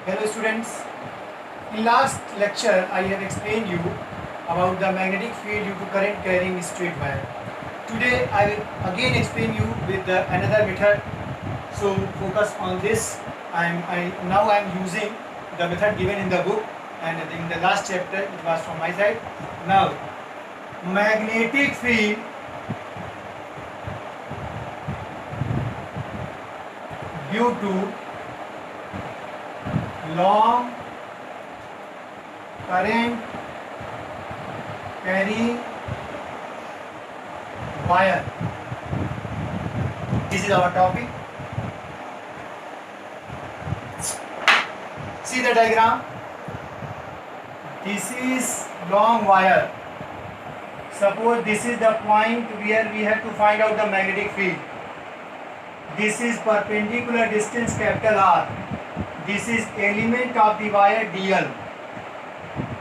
Hello students, in last lecture I have explained you about the magnetic field due to current carrying straight wire. Today I will again explain you with another method. So focus on this. Now I am using the method given in the book, and in the last chapter it was from my side. Now magnetic field due to long current carrying wire. This is our topic. See the diagram. This is long wire. Suppose this is the point where we have to find out the magnetic field. This is perpendicular distance capital R. This is element of the wire DL.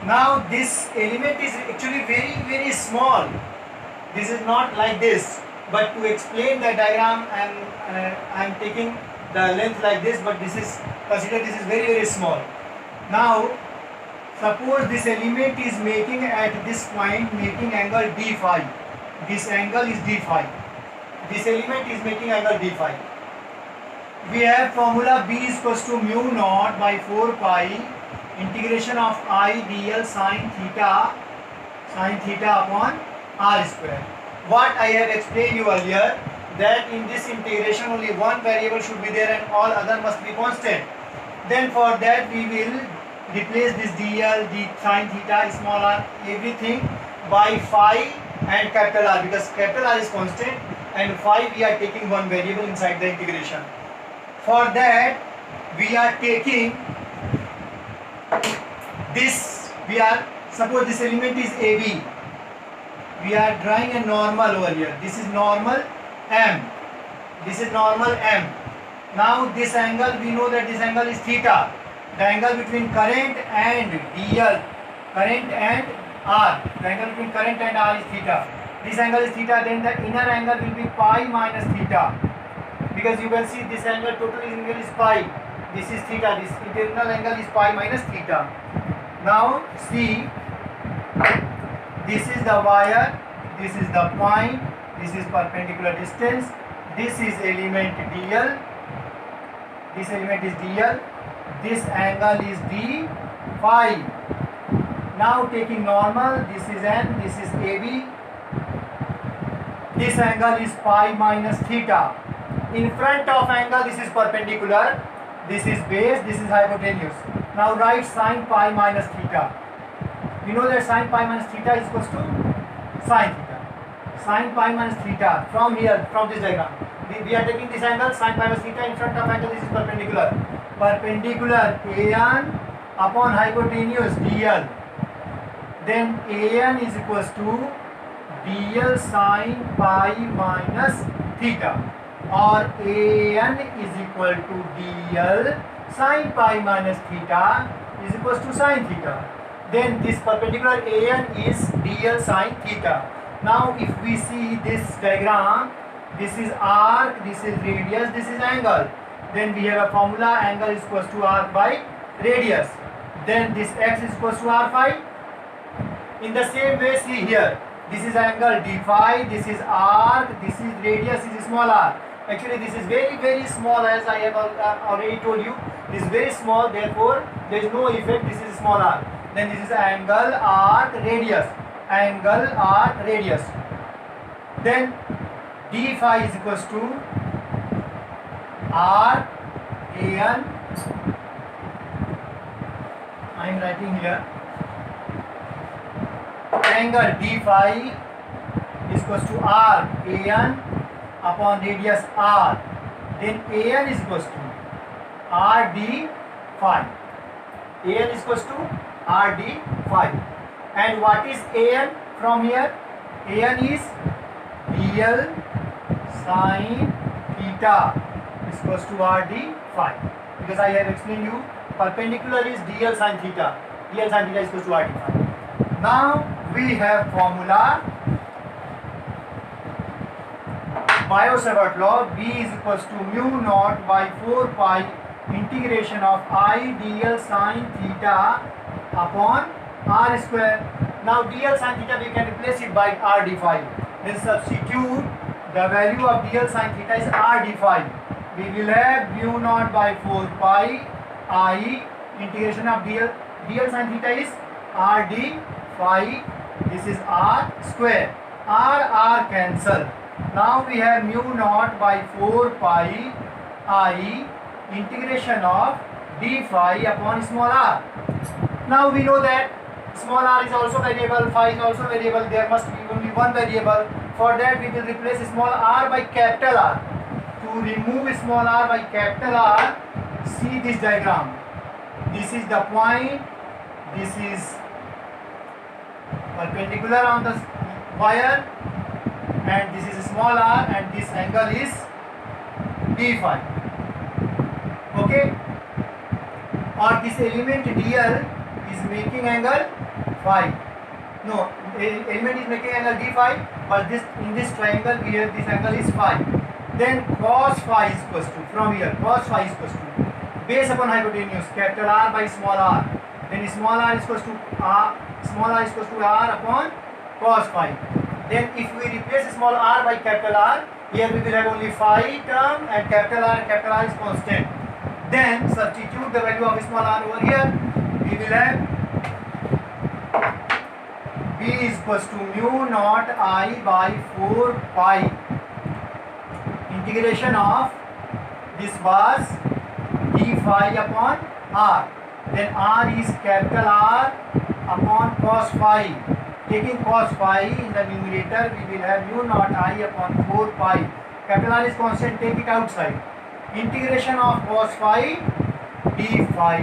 Now this element is actually very small. This is not like this, but to explain the diagram I am taking the length like this, but this is consider this is very small. Now suppose this element is making at this point making angle d phi. This angle is d phi. This element is making angle d phi. We have formula B is equals to mu naught by 4 pi integration of I dl sin theta upon r square. What I have explained you earlier, that in this integration only one variable should be there and all other must be constant. Then for that we will replace this dl, d sin theta, small r, everything by phi and capital R, because capital R is constant and phi we are taking one variable inside the integration. For that we are taking this, suppose this element is AB. We are drawing a normal over here. This is normal M. This is normal M. Now this angle, we know that this angle is theta. The angle between current and DL, current and R. The angle between current and R is theta. This angle is theta, then the inner angle will be pi minus theta. Because you can see this angle, total angle is pi. This is theta. This internal angle is pi minus theta. Now see, this is the wire, this is the point, this is perpendicular distance, this is element DL, this element is DL, this angle is D phi. Now taking normal, this is N, this is AB, this angle is pi minus theta. In front of angle, this is perpendicular, this is base, this is hypotenuse. Now write sin pi minus theta. You know that sin pi minus theta is equals to sin theta. Sin pi minus theta from here, from this diagram. We are taking this angle, sin pi minus theta, in front of angle, this is perpendicular. Perpendicular AN upon hypotenuse DL. Then AN is equals to DL sin pi minus theta. Or AN is equal to DL sin pi minus theta is equals to sin theta. Then this perpendicular AN is DL sin theta. Now if we see this diagram, this is arc, this is radius, this is angle. Then we have a formula, angle is equals to arc by radius. Then this x is equals to r phi. In the same way, see here, this is angle d phi, this is arc, this is radius, this is small r. Actually this is very small, as I have already told you. This is very small, therefore there is no effect. This is small r. Then this is angle arc radius. Angle arc radius. Then d phi is equals to r an. I am writing here. Angle d phi is equals to r an upon radius r. Then an is equals to r d phi. An is equals to r d phi. And what is an from here? An is dl sin theta is equals to r d phi. Because I have explained you, perpendicular is dl sin theta. dl sin theta is equals to r d phi. Now we have formula Biot-Savart law, B is equals to mu naught by 4 pi integration of I dl sine theta upon r square. Now dl sine theta we can replace it by r d phi. Then substitute the value of dl sine theta is r d phi. We will have mu naught by 4 pi I integration of dl sine theta is r d phi. This is r square. R cancel. Now we have mu naught by 4 pi I integration of d phi upon small r. Now we know that small r is also variable, phi is also variable. There must be only one variable. For that we will replace small r by capital R. To remove small r by capital R, see this diagram. This is the point. This is perpendicular on the wire, and this is small r, and this angle is d phi. Okay, or this element dl is making angle phi. No, element is making angle d phi, but this in this triangle here this angle is phi. Then cos phi is equals to, from here cos phi is equals to base upon hypotenuse capital R by small r. Then small r is equals to r upon cos phi. Then if we replace small r by capital R, here we will have only phi term, and capital R is constant. Then substitute the value of small r over here. We will have b is equals to mu naught I by 4 pi integration of this was d phi upon r. Then r is capital R upon cos phi. Taking cos phi in the numerator, we will have mu naught I upon 4 pi. Capital R is constant, take it outside. Integration of cos phi d phi.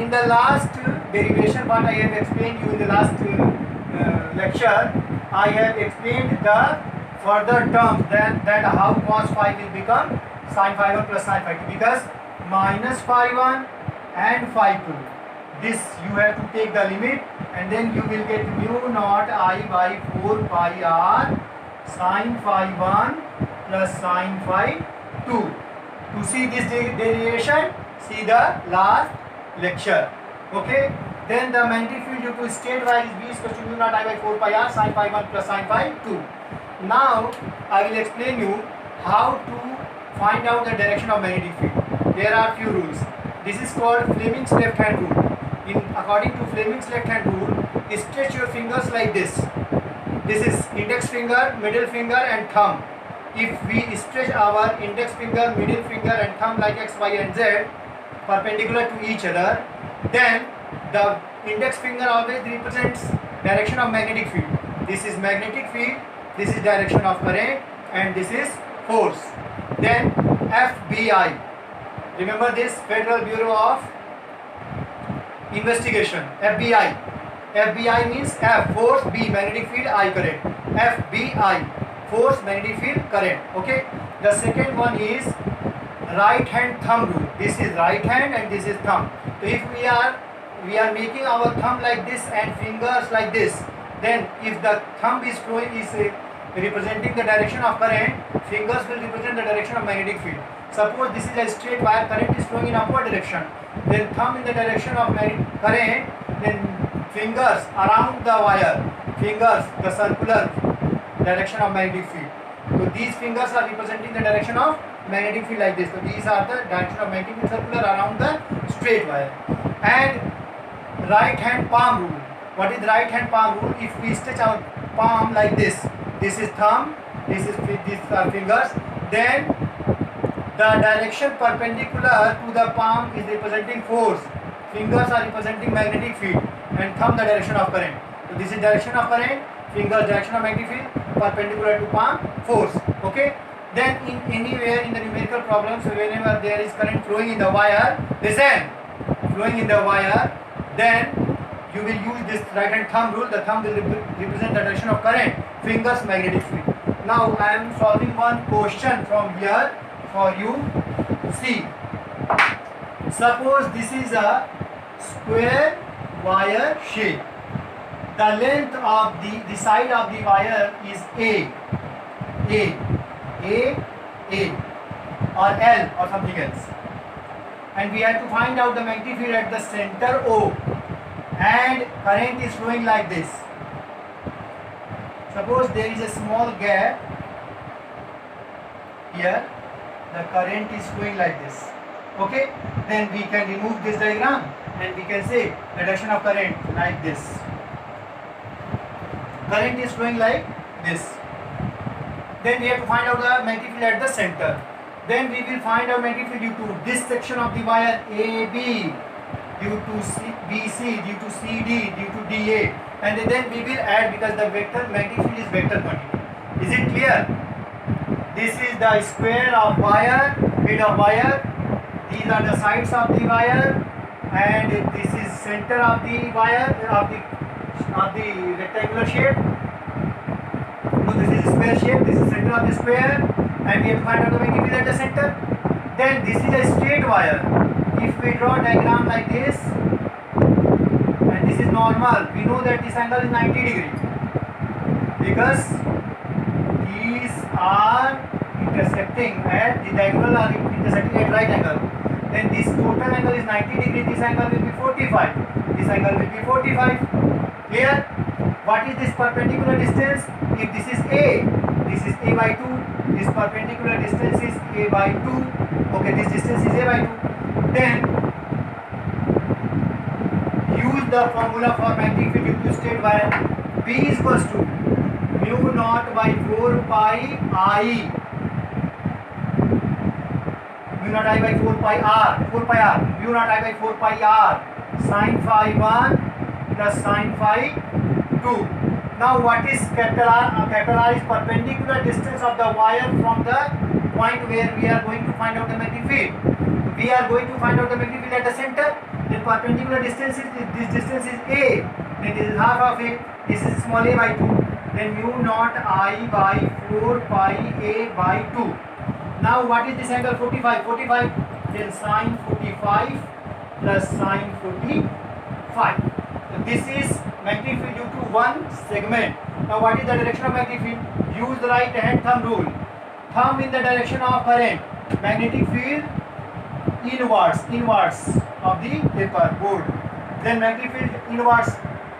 In the last derivation, what I have explained you in the last lecture, I have explained the further terms that how cos phi will become sin phi 1 plus sin phi 2, because minus phi 1 and phi 2. This you have to take the limit, and then you will get mu naught I by 4 pi r sin phi 1 plus sin phi 2. To see this derivation, see the last lecture. Okay. Then the magnetic field due to state wire is B is equal to mu naught I by 4 pi r sin phi 1 plus sin phi 2. Now I will explain you how to find out the direction of magnetic field. There are few rules. This is called Fleming's left hand rule. According to Fleming's left hand rule, stretch your fingers like this. This is index finger, middle finger and thumb. If we stretch our index finger, middle finger and thumb like x, y and z perpendicular to each other, then the index finger always represents direction of magnetic field. This is magnetic field, this is direction of current, and this is force. Then FBI. Remember this, Federal Bureau of Investigation, FBI. FBI means F, force, B, magnetic field, I, current. FBI, force, magnetic field, current. Okay. The second one is right hand thumb rule. This is right hand and this is thumb. So if we are making our thumb like this and fingers like this, then if the thumb is flowing, is representing the direction of current, fingers will represent the direction of magnetic field. Suppose this is a straight wire, current is flowing in upward direction, then thumb in the direction of current, then fingers around the wire, fingers the circular direction of magnetic field. So these fingers are representing the direction of magnetic field like this. So these are the direction of magnetic field circular around the straight wire. And right hand palm rule. What is right hand palm rule? If we stretch our palm like this is thumb, these are fingers, then the direction perpendicular to the palm is representing force, fingers are representing magnetic field, and thumb the direction of current. So this is direction of current, fingers direction of magnetic field, perpendicular to palm, force. Okay. Then in anywhere in the numerical problems, whenever there is current flowing in the wire, listen, flowing in the wire, then you will use this right hand thumb rule. The thumb will represent the direction of current, fingers magnetic field. Now I am solving one question from here for you. See, suppose this is a square wire shape. The length of the side of the wire is A, or L or something else. And we have to find out the magnetic field at the center O, and current is flowing like this. Suppose there is a small gap here, the current is flowing like this. Okay, then we can remove this diagram and we can say the direction of current like this. Current is flowing like this. Then we have to find out the magnetic field at the center. Then we will find out magnetic field due to this section of the wire AB, due to BC, due to CD, due to DA, and then we will add, because the vector magnetic field is vector quantity. Is it clear? This is the square of wire, head of wire. These are the sides of the wire, and this is center of the wire of the rectangular shape. So this is square shape. This is center of the square, and we have to find out the magnetic field at the center. Then this is a straight wire. If we draw a diagram like this, and this is normal, we know that this angle is 90 degree because these are intersecting at the diagonal, are intersecting at right angle. Then this total angle is 90 degree. This angle will be 45. This angle will be 45. Clear? What is this perpendicular distance? If this is A, this is A by 2. This perpendicular distance is A by 2. Okay, this distance is A by 2. Then use the formula for magnetic field due to straight wire. B is equals to mu naught by 4 pi I. Mu naught I by 4 pi R. 4 pi R. Mu naught I by 4 pi R. Sin phi 1 plus sin phi 2. Now what is capital R? Capital R is perpendicular distance of the wire from the point where we are going to find out the magnetic field. We are going to find out the magnetic field at the center. The perpendicular distance is, this distance is A. Then this is half of A. This is small a by 2. Then mu naught I by 4 pi A by 2. Now what is this angle? 45. 45. Then sin 45 plus sin 45. So this is magnetic field due to one segment. Now what is the direction of magnetic field? Use the right hand thumb rule. Thumb in the direction of current. Magnetic field inwards of the paper board. Then magnetic field inwards.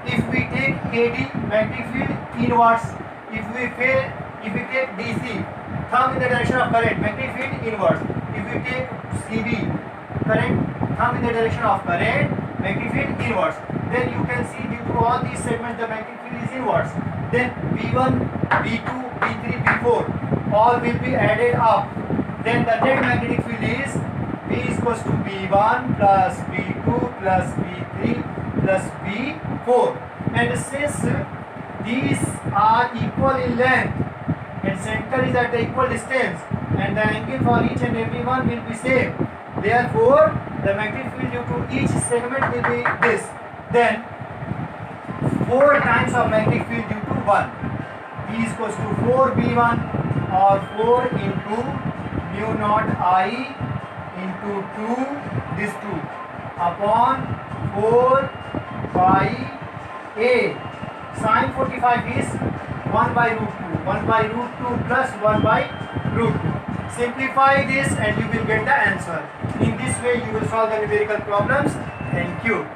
If we take AD, magnetic field inwards. If we take DC, thumb in the direction of current, magnetic field inwards. If we take CD, current, thumb in the direction of current, magnetic field inwards. Then you can see due to all these segments the magnetic field is inwards. Then B1, B2, B3, B4 all will be added up. Then the net magnetic field is B is equals to B1 plus B2 plus B3 plus B4. And since these are equal in length and center is at the equal distance and the angle for each and every one will be same, therefore the magnetic field due to each segment will be this. Then 4 times of magnetic field due to 1. B is equals to 4B1 or 4 into mu naught I into 2, this 2 upon 4 pi A. Sin 45 is 1 by root 2. 1 by root 2 plus 1 by root 2. Simplify this and you will get the answer. In this way you will solve the numerical problems. Thank you.